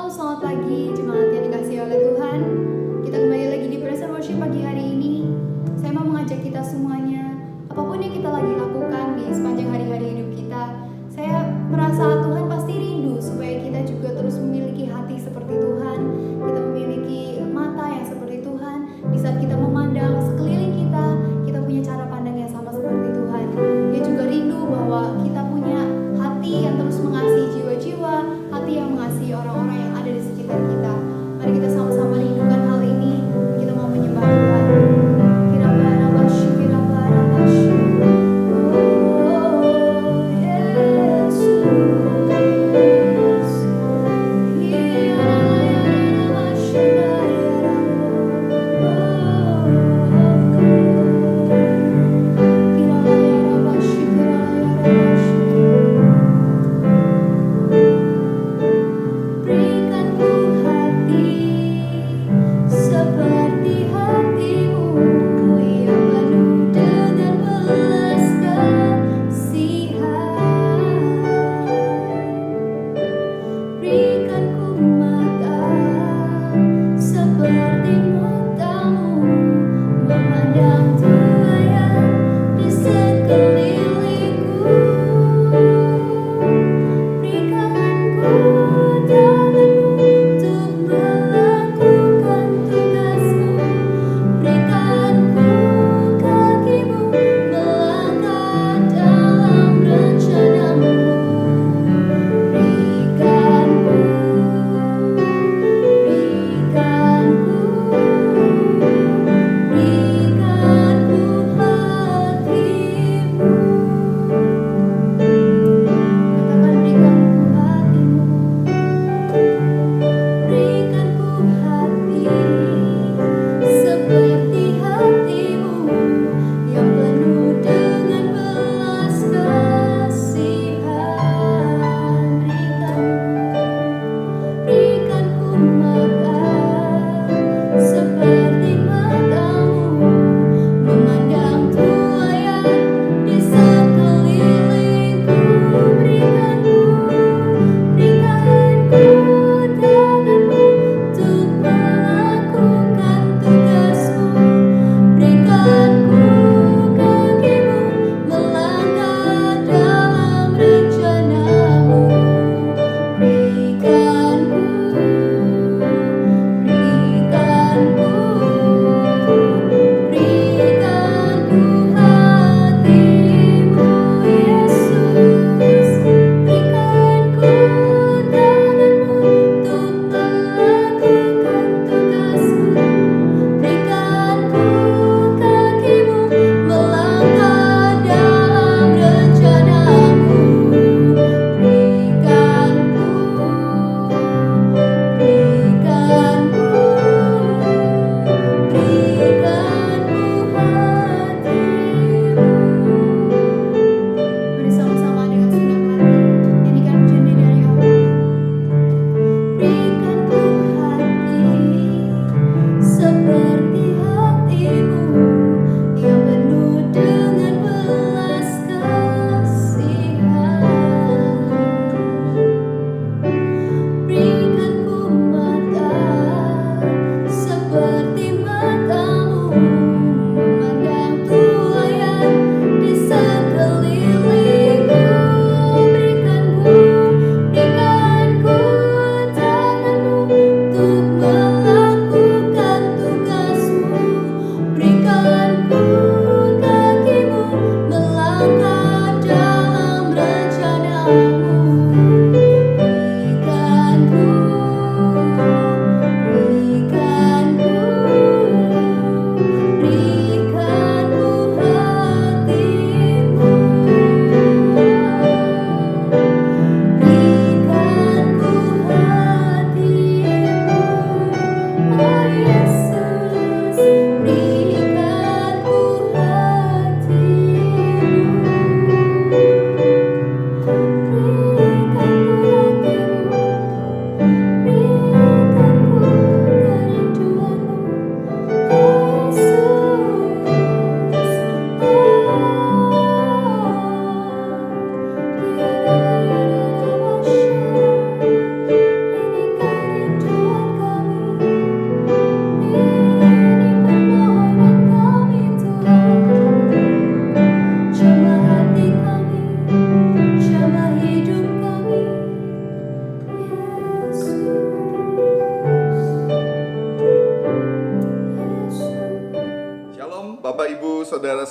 Selamat pagi jemaat yang dikasihi oleh Tuhan. Kita kembali lagi di Praise and Worship pagi hari ini. Saya mau mengajak kita semuanya, apapun yang kita lagi lakukan di sepanjang hari-hari hidup kita, saya merasa Tuhan pasti rindu supaya kita juga terus memiliki hati seperti Tuhan. Kita memiliki mata yang seperti Tuhan. Di saat kita memandang sekeliling kita, kita punya cara pandang yang sama seperti Tuhan. Dia juga rindu bahwa kita punya hati yang terus mengasihi jiwa-jiwa, hati yang mengasihi orang-orang yang ada di sekitar kita. Mari kita sama-sama rindukan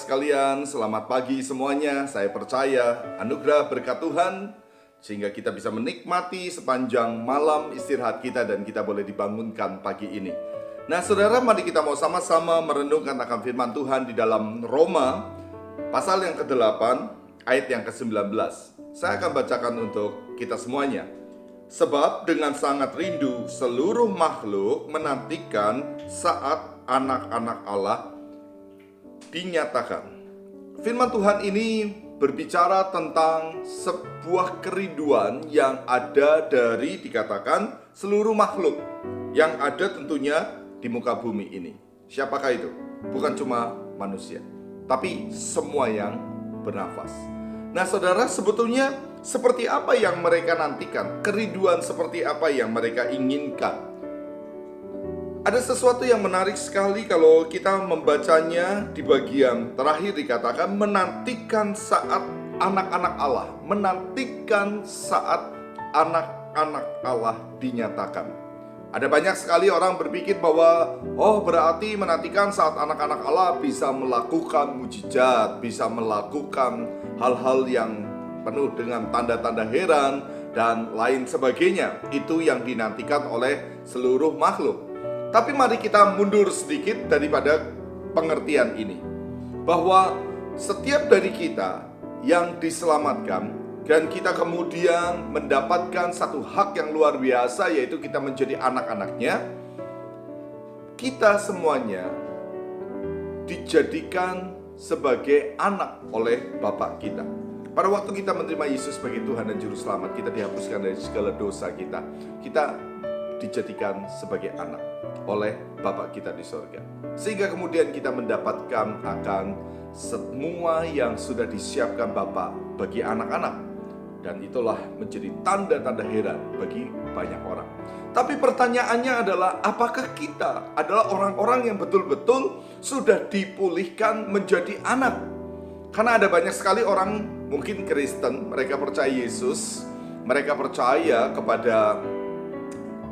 sekalian, selamat pagi semuanya. Saya percaya anugerah berkat Tuhan sehingga kita bisa menikmati sepanjang malam istirahat kita dan kita boleh dibangunkan pagi ini. Nah saudara, mari kita mau sama-sama merenungkan akan firman Tuhan di dalam Roma pasal yang ke-8 ayat yang ke-19. Saya akan bacakan untuk kita semuanya. Sebab dengan sangat rindu seluruh makhluk menantikan saat anak-anak Allah dinyatakan. Firman Tuhan ini berbicara tentang sebuah kerinduan yang ada dari dikatakan seluruh makhluk yang ada tentunya di muka bumi ini. Siapakah itu? Bukan cuma manusia, tapi semua yang bernafas. Nah saudara, sebetulnya seperti apa yang mereka nantikan? Kerinduan seperti apa yang mereka inginkan? Ada sesuatu yang menarik sekali kalau kita membacanya di bagian terakhir dikatakan menantikan saat anak-anak Allah. Menantikan saat anak-anak Allah dinyatakan. Ada banyak sekali orang berpikir bahwa berarti menantikan saat anak-anak Allah bisa melakukan mujizat, bisa melakukan hal-hal yang penuh dengan tanda-tanda heran dan lain sebagainya. Itu yang dinantikan oleh seluruh makhluk. Tapi mari kita mundur sedikit daripada pengertian ini, bahwa setiap dari kita yang diselamatkan dan kita kemudian mendapatkan satu hak yang luar biasa, yaitu kita menjadi anak-anaknya. Kita semuanya dijadikan sebagai anak oleh Bapa kita. Pada waktu kita menerima Yesus sebagai Tuhan dan Juru Selamat, kita dihapuskan dari segala dosa kita. Kita dijadikan sebagai anak oleh Bapa kita di sorga. Sehingga kemudian kita mendapatkan akan semua yang sudah disiapkan Bapa bagi anak-anak. Dan itulah menjadi tanda-tanda heran bagi banyak orang. Tapi pertanyaannya adalah, apakah kita adalah orang-orang yang betul-betul sudah dipulihkan menjadi anak? Karena ada banyak sekali orang mungkin Kristen, mereka percaya Yesus, mereka percaya kepada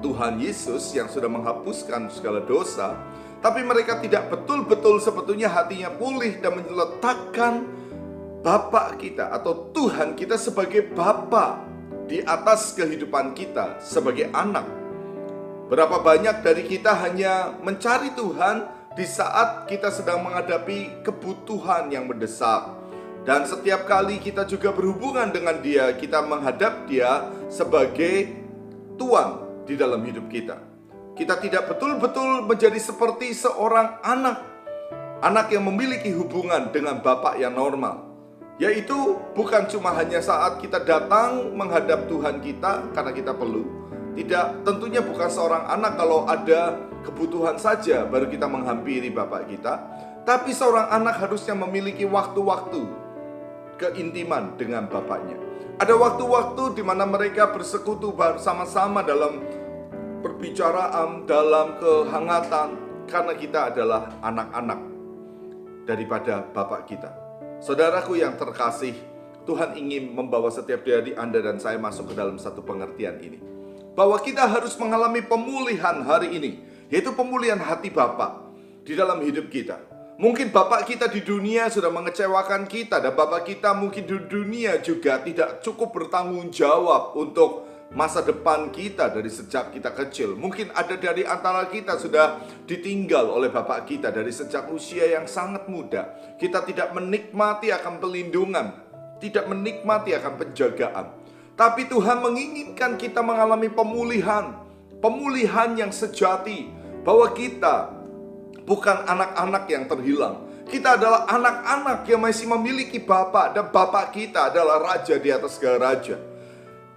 Tuhan Yesus yang sudah menghapuskan segala dosa, tapi mereka tidak betul-betul sebetulnya hatinya pulih dan meletakkan Bapa kita atau Tuhan kita sebagai Bapa di atas kehidupan kita sebagai anak. Berapa banyak dari kita hanya mencari Tuhan di saat kita sedang menghadapi kebutuhan yang mendesak. Dan setiap kali kita juga berhubungan dengan Dia, kita menghadap Dia sebagai Tuhan di dalam hidup kita. Kita tidak betul-betul menjadi seperti seorang anak. Anak yang memiliki hubungan dengan Bapa yang normal. Yaitu bukan cuma hanya saat kita datang menghadap Tuhan kita karena kita perlu. Tidak, tentunya bukan seorang anak kalau ada kebutuhan saja baru kita menghampiri Bapa kita. Tapi seorang anak harusnya memiliki waktu-waktu keintiman dengan Bapaknya. Ada waktu-waktu di mana mereka bersekutu bersama-sama dalam perbicaraan, dalam kehangatan, karena kita adalah anak-anak daripada Bapa kita. Saudaraku yang terkasih, Tuhan ingin membawa setiap dari Anda dan saya masuk ke dalam satu pengertian ini, bahwa kita harus mengalami pemulihan hari ini, yaitu pemulihan hati Bapa di dalam hidup kita. Mungkin Bapak kita di dunia sudah mengecewakan kita, dan Bapak kita mungkin di dunia juga tidak cukup bertanggung jawab untuk masa depan kita dari sejak kita kecil. Mungkin ada dari antara kita sudah ditinggal oleh Bapak kita dari sejak usia yang sangat muda. Kita tidak menikmati akan pelindungan, tidak menikmati akan penjagaan. Tapi Tuhan menginginkan kita mengalami pemulihan yang sejati, bahwa kita bukan anak-anak yang terhilang. Kita adalah anak-anak yang masih memiliki Bapa, dan Bapa kita adalah Raja di atas segala raja.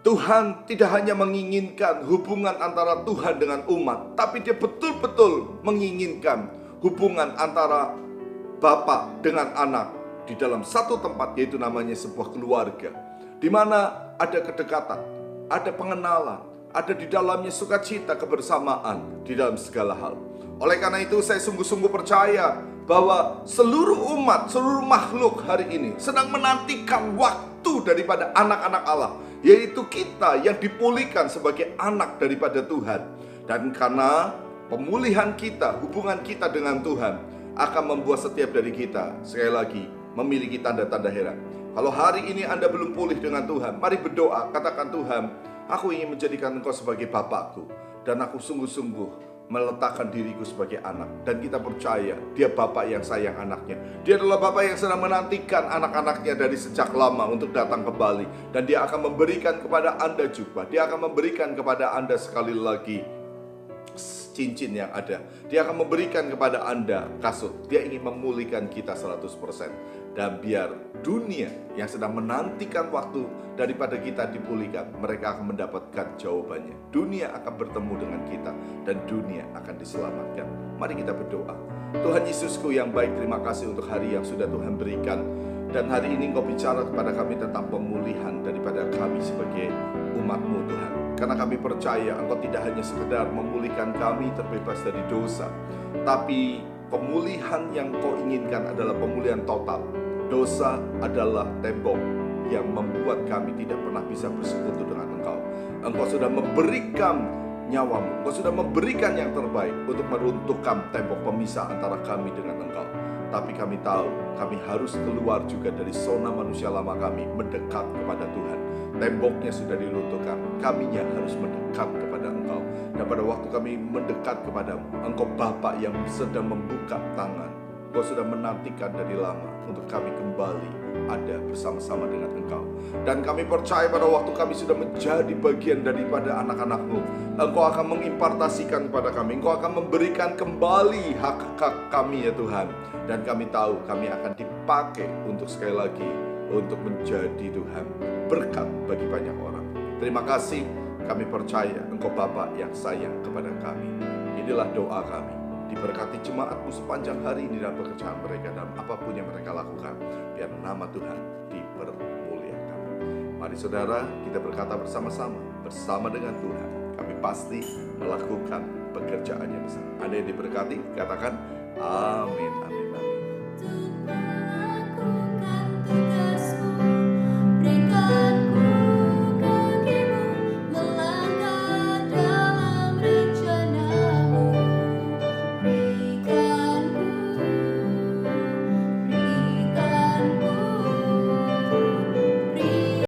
Tuhan tidak hanya menginginkan hubungan antara Tuhan dengan umat, tapi Dia betul-betul menginginkan hubungan antara Bapa dengan anak di dalam satu tempat, yaitu namanya sebuah keluarga, di mana ada kedekatan, ada pengenalan, ada di dalamnya sukacita, kebersamaan di dalam segala hal. Oleh karena itu saya sungguh-sungguh percaya bahwa seluruh umat, seluruh makhluk hari ini sedang menantikan waktu daripada anak-anak Allah, yaitu kita yang dipulihkan sebagai anak daripada Tuhan. Dan karena pemulihan kita, hubungan kita dengan Tuhan, akan membuat setiap dari kita sekali lagi memiliki tanda-tanda heran. Kalau hari ini Anda belum pulih dengan Tuhan, mari berdoa, katakan, Tuhan, aku ingin menjadikan Engkau sebagai Bapakku, dan aku sungguh-sungguh meletakkan diriku sebagai anak. Dan kita percaya Dia Bapak yang sayang anaknya. Dia adalah Bapak yang sedang menantikan anak-anaknya dari sejak lama untuk datang kembali. Dan Dia akan memberikan kepada Anda jubah, Dia akan memberikan kepada Anda sekali lagi cincin yang ada. Dia akan memberikan kepada Anda kasut. Dia ingin memulihkan kita 100%. Dan biar dunia yang sedang menantikan waktu daripada kita dipulihkan, mereka akan mendapatkan jawabannya. Dunia akan bertemu dengan kita, dan dunia akan diselamatkan. Mari kita berdoa. Tuhan Yesusku yang baik, terima kasih untuk hari yang sudah Tuhan berikan. Dan hari ini Engkau bicara kepada kami tentang pemulihan daripada kami sebagai umat-Mu, Tuhan. Karena kami percaya Engkau tidak hanya sekedar memulihkan kami terbebas dari dosa, tapi pemulihan yang Kau inginkan adalah pemulihan total. Dosa adalah tembok yang membuat kami tidak pernah bisa bersekutu dengan Engkau. Engkau sudah memberikan nyawamu, Engkau sudah memberikan yang terbaik untuk meruntuhkan tembok pemisah antara kami dengan Engkau. Tapi kami tahu kami harus keluar juga dari zona manusia lama kami, mendekat kepada Tuhan. Temboknya sudah diruntuhkan, kaminya harus mendekat kepada Engkau. Dan pada waktu kami mendekat kepadamu, Engkau Bapa yang sedang membuka tangan. Engkau sudah menantikan dari lama untuk kami kembali ada bersama-sama dengan Engkau. Dan kami percaya pada waktu kami sudah menjadi bagian daripada anak-anak-Mu, Engkau akan mengimpartasikan kepada kami. Engkau akan memberikan kembali hak-hak kami, ya Tuhan. Dan kami tahu kami akan dipakai untuk sekali lagi untuk menjadi Tuhan berkat bagi banyak orang. Terima kasih, kami percaya Engkau Bapa yang sayang kepada kami. Inilah doa kami. Diberkati jemaat-Mu sepanjang hari ini dalam pekerjaan mereka, dalam apapun yang mereka lakukan. Biar nama Tuhan dipermuliakan. Mari saudara, kita berkata bersama dengan Tuhan. Kami pasti melakukan pekerjaan yang besar. Ada yang diberkati, katakan amin, amin.